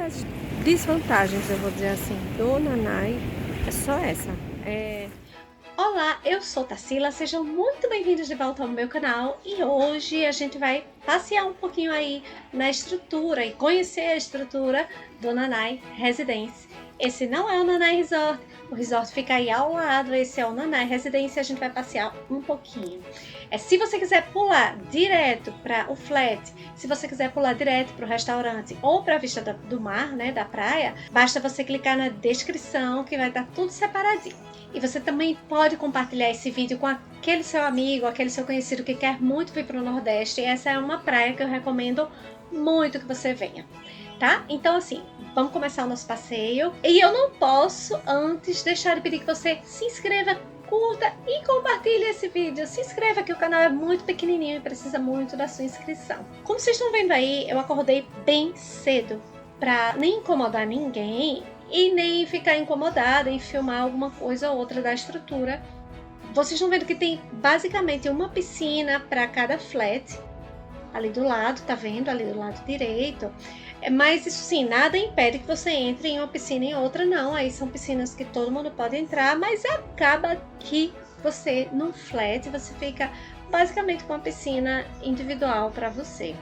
das desvantagens, eu vou dizer assim, do Nanai é só essa. Olá, eu sou Tarsila, sejam muito bem-vindos de volta ao meu canal e hoje a gente vai passear um pouquinho aí na estrutura e conhecer a estrutura do Nanai Residence. Esse não é o Nanai Resort, o resort fica aí ao lado, esse é o Nanai Residence e a gente vai passear um pouquinho. Se você quiser pular direto para o flat, se você quiser pular direto para o restaurante ou para a vista do mar, né, da praia, basta você clicar na descrição que vai estar tudo separadinho. E você também pode compartilhar esse vídeo com aquele seu amigo, aquele seu conhecido que quer muito vir para o Nordeste. E essa é uma praia que eu recomendo muito que você venha, tá? Então assim, vamos começar o nosso passeio. E eu não posso antes deixar de pedir que você se inscreva, curta e compartilhe esse vídeo. Se inscreva que o canal é muito pequenininho e precisa muito da sua inscrição. Como vocês estão vendo aí, eu acordei bem cedo para nem incomodar ninguém e nem ficar incomodada em filmar alguma coisa ou outra da estrutura. Vocês estão vendo que tem basicamente uma piscina para cada flat, ali do lado, tá vendo? Ali do lado direito. Mas isso sim, nada impede que você entre em uma piscina e em outra não. Aí são piscinas que todo mundo pode entrar, mas acaba que você, num flat, você fica basicamente com uma piscina individual para você.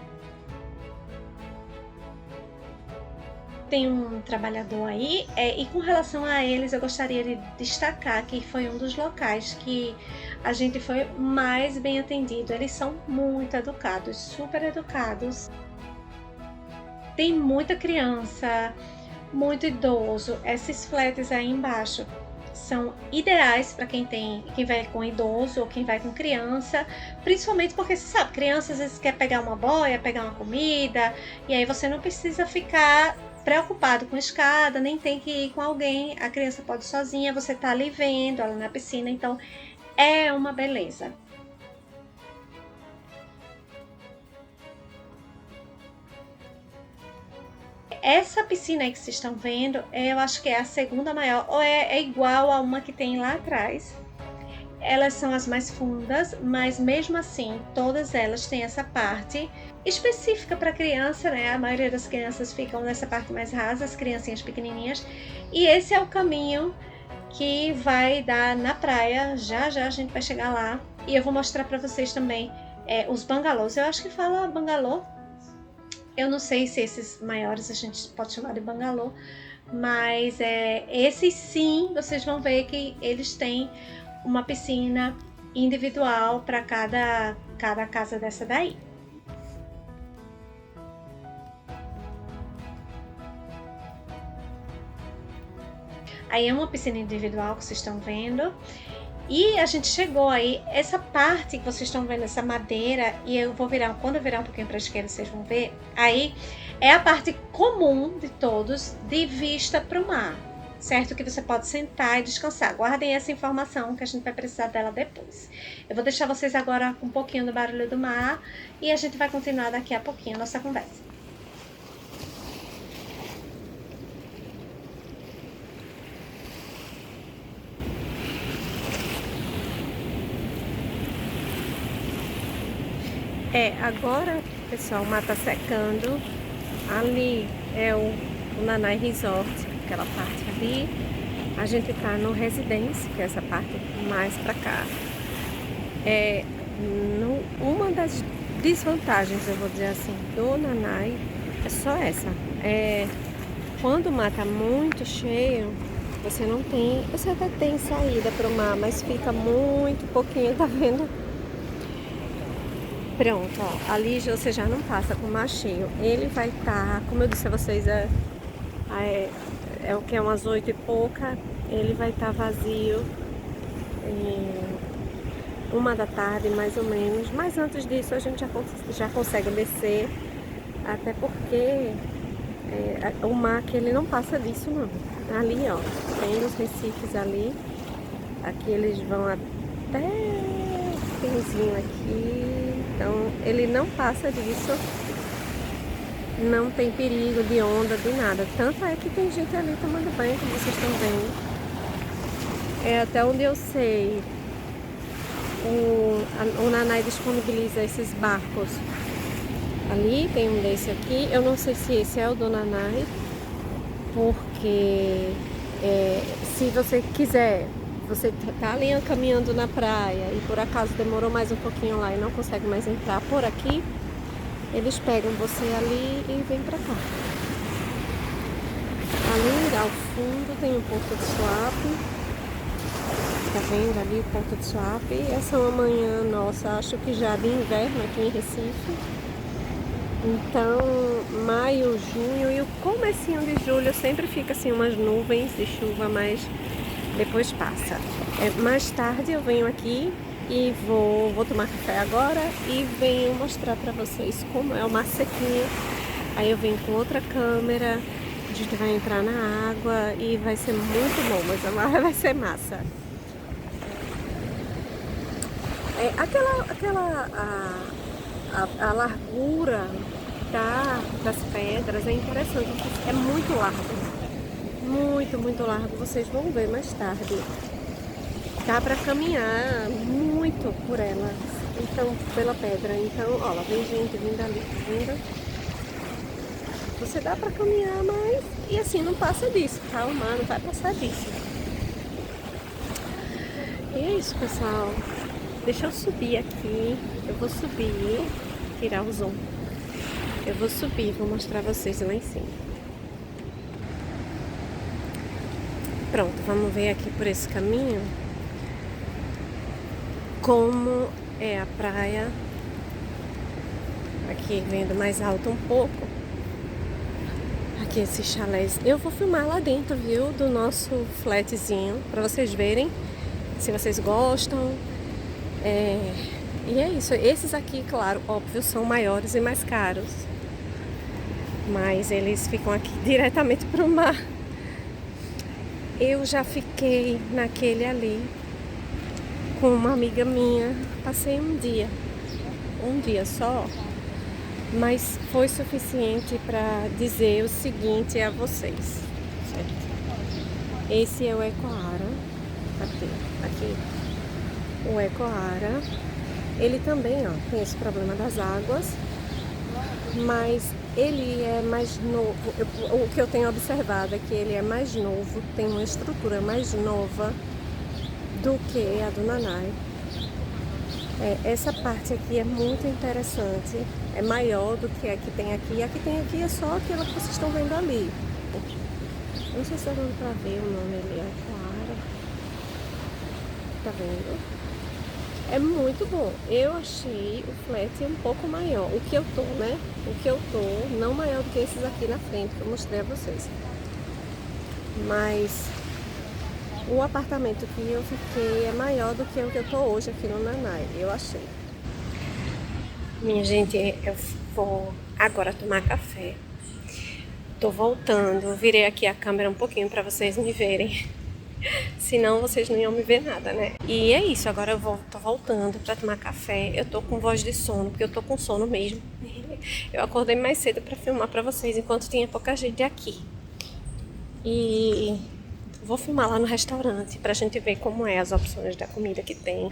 Tem um trabalhador aí, e com relação a eles eu gostaria de destacar que foi um dos locais que a gente foi mais bem atendido. Eles são muito educados, super educados. Tem muita criança, muito idoso. Esses flats aí embaixo são ideais para quem vai com idoso ou quem vai com criança, principalmente porque você sabe, criança às vezes quer pegar uma boia, pegar uma comida, e aí você não precisa ficar preocupado com escada, nem tem que ir com alguém, a criança pode ir sozinha, você tá ali vendo ela na piscina, então é uma beleza. Essa piscina aí que vocês estão vendo, eu acho que é a segunda maior, ou é igual a uma que tem lá atrás. Elas são as mais fundas, mas mesmo assim, todas elas têm essa parte específica para criança, né? A maioria das crianças ficam nessa parte mais rasa, as criancinhas pequenininhas. E esse é o caminho que vai dar na praia. Já já a gente vai chegar lá. E eu vou mostrar para vocês também os bangalôs. Eu acho que fala bangalô. Eu não sei se esses maiores a gente pode chamar de bangalô, mas esses sim, vocês vão ver que eles têm uma piscina individual para cada casa dessa daí. Aí é uma piscina individual que vocês estão vendo. E a gente chegou aí, essa parte que vocês estão vendo, essa madeira, e eu vou virar, quando eu virar um pouquinho para a esquerda, vocês vão ver, aí é a parte comum de todos, de vista para o mar, certo? Que você pode sentar e descansar. Guardem essa informação que a gente vai precisar dela depois. Eu vou deixar vocês agora com um pouquinho do barulho do mar e a gente vai continuar daqui a pouquinho a nossa conversa. Agora, pessoal, o mar tá secando. Ali é o Nanai Resort, aquela parte ali. A gente tá no Residence, que é essa parte mais pra cá. Uma das desvantagens, eu vou dizer assim, do Nanai é só essa. Quando o mar tá muito cheio, você não tem, você até tem saída pro mar, mas fica muito pouquinho, tá vendo? Pronto, ó, ali você já não passa com o mar cheio. Ele vai estar, como eu disse a vocês, é o que é umas 8 e pouca. Ele vai estar vazio em 1 da tarde, mais ou menos. Mas antes disso a gente já consegue descer, até porque o mar que ele não passa disso não. Ali, ó, tem os recifes ali. Aqui eles vão até finzinho aqui. Então ele não passa disso, não tem perigo de onda, de nada. Tanto é que tem gente ali tomando banho, como vocês estão vendo. Até onde eu sei, o Nanai disponibiliza esses barcos. Ali tem um desse aqui, eu não sei se esse é o do Nanai, porque se você quiser, você tá ali caminhando na praia e por acaso demorou mais um pouquinho lá e não consegue mais entrar por aqui, eles pegam você ali e vêm pra cá. Ali ao fundo tem o Porto de Suape. Tá vendo ali o Porto de Suape? Essa é uma manhã nossa, acho que já de inverno aqui em Recife. Então, maio, junho e o comecinho de julho sempre fica assim umas nuvens de chuva, mas depois passa. Mais tarde eu venho aqui e vou tomar café agora e venho mostrar pra vocês como é o mar sequinho. Aí eu venho com outra câmera, a gente vai entrar na água e vai ser muito bom, mas a mar vai ser massa. A largura das pedras é interessante, é muito largo, muito largo, vocês vão ver mais tarde. Dá pra caminhar muito por ela, então, pela pedra. Então, ó, lá vem gente vindo ali, vindo. Você dá pra caminhar, mas e assim, não passa disso, tá? O mar não vai passar disso. E é isso, pessoal. Deixa eu subir aqui. Eu vou subir, tirar o zoom. Eu vou subir, vou mostrar vocês lá em cima. Pronto, vamos ver aqui por esse caminho como é a praia. Aqui vendo mais alto um pouco. Aqui esses chalés. Eu vou filmar lá dentro, viu? Do nosso flatzinho, pra vocês verem se vocês gostam. E é isso. Esses aqui, claro, óbvio, são maiores e mais caros. Mas eles ficam aqui diretamente pro mar. Eu já fiquei naquele ali com uma amiga minha. Passei um dia só. Mas foi suficiente para dizer o seguinte a vocês, certo? Esse é o Ecoara. Aqui. O Ecoara, ele também, ó, tem esse problema das águas, mas ele é mais novo. O que eu tenho observado é que ele é mais novo, tem uma estrutura mais nova do que a do Nanai. Essa parte aqui é muito interessante, é maior do que a que tem aqui. A que tem aqui é só aquela que vocês estão vendo ali. Não sei se tá dando pra ver o nome ali, Ecoara. Tá vendo? É muito bom. Eu achei o flat um pouco maior. O que eu tô, né? O que eu tô, não maior do que esses aqui na frente, que eu mostrei a vocês. Mas o apartamento que eu fiquei é maior do que o que eu tô hoje aqui no Nanai, eu achei. Minha gente, eu vou agora tomar café. Tô voltando, virei aqui a câmera um pouquinho pra vocês me verem. Senão vocês não iam me ver nada, né? E é isso, agora eu tô voltando pra tomar café. Eu tô com voz de sono, porque eu tô com sono mesmo. Eu acordei mais cedo pra filmar pra vocês, enquanto tinha pouca gente aqui. E vou filmar lá no restaurante pra gente ver como é as opções da comida que tem.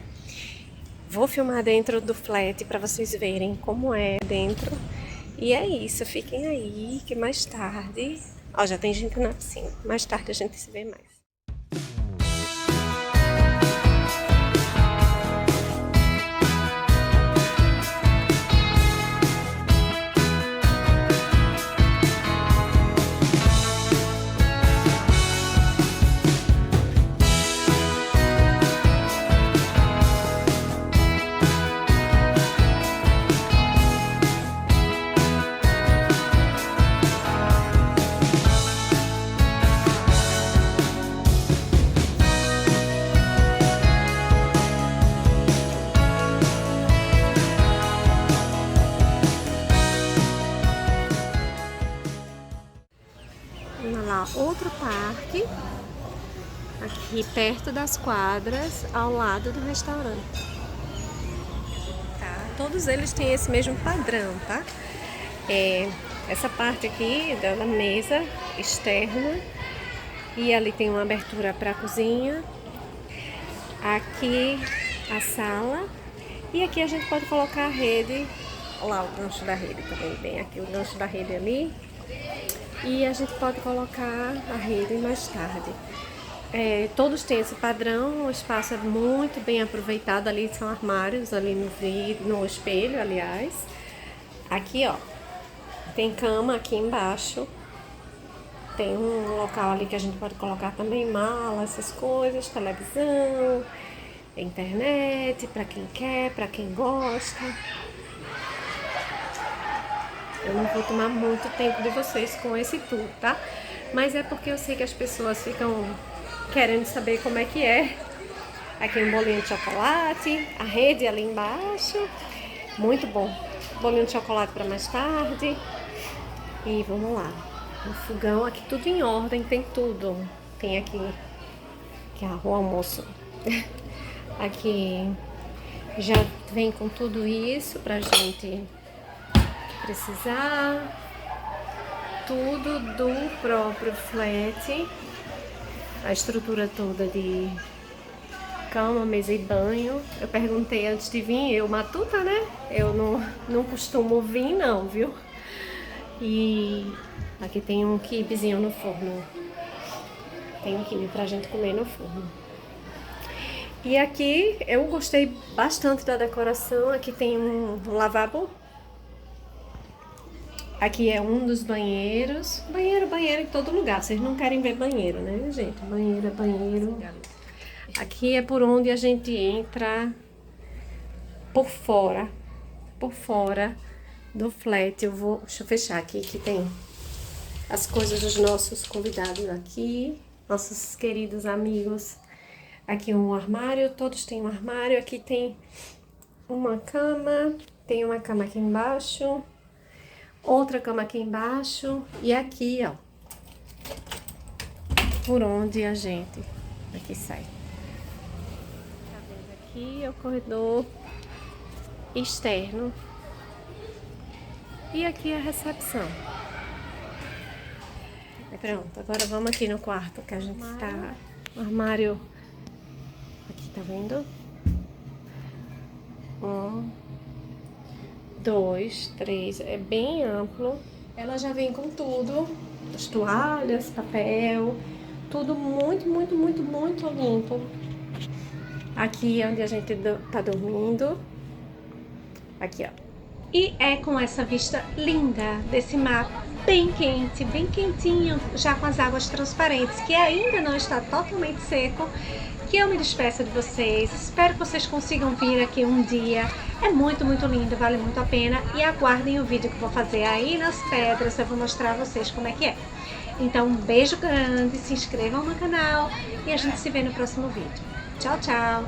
Vou filmar dentro do flat pra vocês verem como é dentro. E é isso, fiquem aí que mais tarde... Ó, já tem gente na piscina. Mais tarde a gente se vê mais. Lá, outro parque, aqui perto das quadras, ao lado do restaurante. Tá? Todos eles têm esse mesmo padrão, tá? Essa parte aqui da mesa externa, e ali tem uma abertura para a cozinha. Aqui a sala, e aqui a gente pode colocar a rede. Olha lá o gancho da rede, tá vendo bem? Aqui o gancho da rede ali. e a gente pode colocar a rede mais tarde. Todos têm esse padrão, o espaço é muito bem aproveitado, ali são armários, ali no vidro, no espelho, aliás. Aqui, ó, tem cama aqui embaixo, tem um local ali que a gente pode colocar também mala, essas coisas, televisão, internet, pra quem quer, pra quem gosta. Eu não vou tomar muito tempo de vocês com esse tour, tá? Mas é porque eu sei que as pessoas ficam querendo saber como é que é. Aqui um bolinho de chocolate, a rede ali embaixo, muito bom. Bolinho de chocolate para mais tarde. E vamos lá. O fogão aqui tudo em ordem, tem tudo. Tem aqui que é o almoço. Aqui já vem com tudo isso pra gente precisar. Tudo do próprio flat. A estrutura toda de cama, mesa e banho. Eu perguntei antes de vir, eu matuta, né? Eu não costumo vir não, viu? E aqui tem um quibezinho no forno. Tem um quibe pra gente comer no forno. E aqui eu gostei bastante da decoração. Aqui tem um lavabo. Aqui é um dos banheiros. Banheiro em todo lugar. Vocês não querem ver banheiro, né, gente? Banheiro é banheiro. Aqui é por onde a gente entra por fora do flat. Deixa eu fechar aqui, que tem as coisas dos nossos convidados aqui, nossos queridos amigos. Aqui um armário, todos têm um armário. Aqui tem uma cama, tem uma cama aqui embaixo, outra cama aqui embaixo e aqui, ó, por onde a gente aqui sai. Tá vendo aqui é o corredor externo e aqui é a recepção. Pronto, agora vamos aqui no quarto que a gente tá. O armário aqui, tá vendo? 1, 2, 3, é bem amplo. Ela já vem com tudo, as toalhas, papel, tudo muito limpo. Aqui é onde a gente tá dormindo. Aqui, ó. E é com essa vista linda desse mar bem quente, bem quentinho, já com as águas transparentes, que ainda não está totalmente seco, que eu me despeço de vocês. Espero que vocês consigam vir aqui um dia. É muito lindo, vale muito a pena. E aguardem o vídeo que eu vou fazer aí nas pedras, eu vou mostrar a vocês como é que é. Então, um beijo grande, se inscrevam no canal e a gente se vê no próximo vídeo. Tchau, tchau!